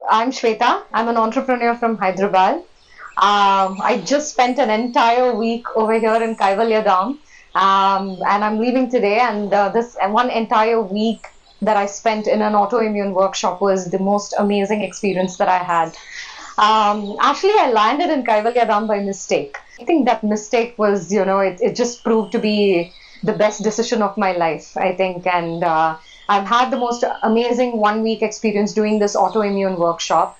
I'm Swetha. I'm an entrepreneur from Hyderabad. I just spent an entire week over here in Kaivalyadhama, and I'm leaving today. And this one entire week that I spent in an autoimmune workshop was the most amazing experience that I had. Actually, I landed in Kaivalyadham by mistake. I think that mistake was, it just proved to be the best decision of my life, I think. And I've had the most amazing 1 week experience doing this autoimmune workshop.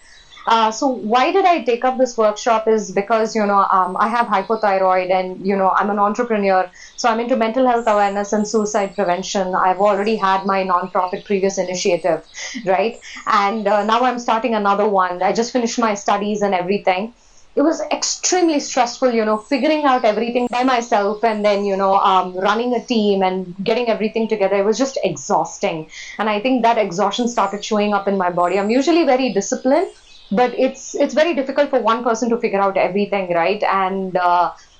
So why did I take up this workshop is because, I have hypothyroid and, I'm an entrepreneur. So I'm into mental health awareness and suicide prevention. I've already had my nonprofit previous initiative, right? And now I'm starting another one. I just finished my studies and everything. It was extremely stressful, figuring out everything by myself and then, running a team and getting everything together. It was just exhausting. And I think that exhaustion started showing up in my body. I'm usually very disciplined, but it's very difficult for one person to figure out everything, right? And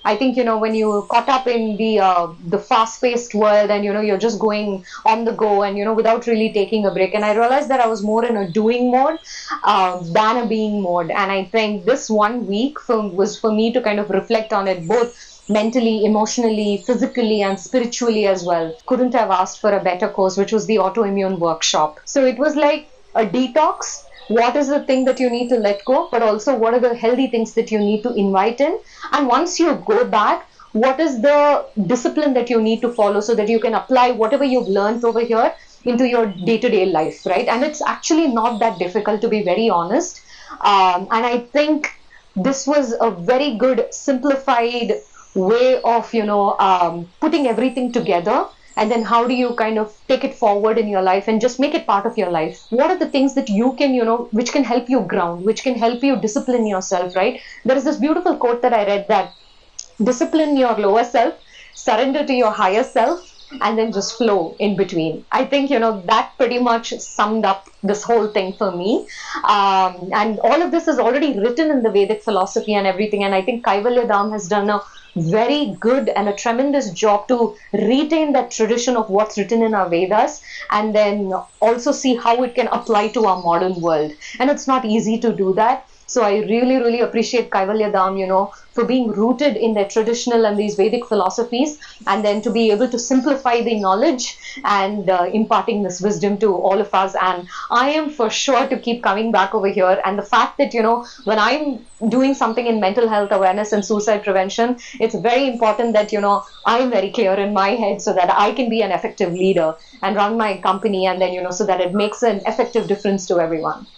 I think when you caught up in the fast-paced world and you're just going on the go and without really taking a break. And I realized that I was more in a doing mode than a being mode. And I think this 1 week was for me to kind of reflect on it both mentally, emotionally, physically, and spiritually as well. Couldn't have asked for a better course, which was the autoimmune workshop. So it was like a detox. What is the thing that you need to let go, but also what are the healthy things that you need to invite in? And once you go back, what is the discipline that you need to follow so that you can apply whatever you've learned over here into your day-to-day life, right? And it's actually not that difficult, to be very honest. And I think this was a very good simplified way of putting everything together, and then how do you kind of take it forward in your life and just make it part of your life. What are the things that you can which can help you ground, which can help you discipline yourself, right? There is this beautiful quote that I read, that discipline your lower self, surrender to your higher self, and then just flow in between. I think that pretty much summed up this whole thing for me. And all of this is already written in the Vedic philosophy and everything, and I think Kaivalyadhama has done a very good and a tremendous job to retain that tradition of what's written in our Vedas, and then also see how it can apply to our modern world. And it's not easy to do that. So I really, really appreciate Kaivalyadham, for being rooted in their traditional and these Vedic philosophies, and then to be able to simplify the knowledge and imparting this wisdom to all of us. And I am for sure to keep coming back over here. And the fact that, when I'm doing something in mental health awareness and suicide prevention, it's very important that, I'm very clear in my head so that I can be an effective leader and run my company, and then, so that it makes an effective difference to everyone.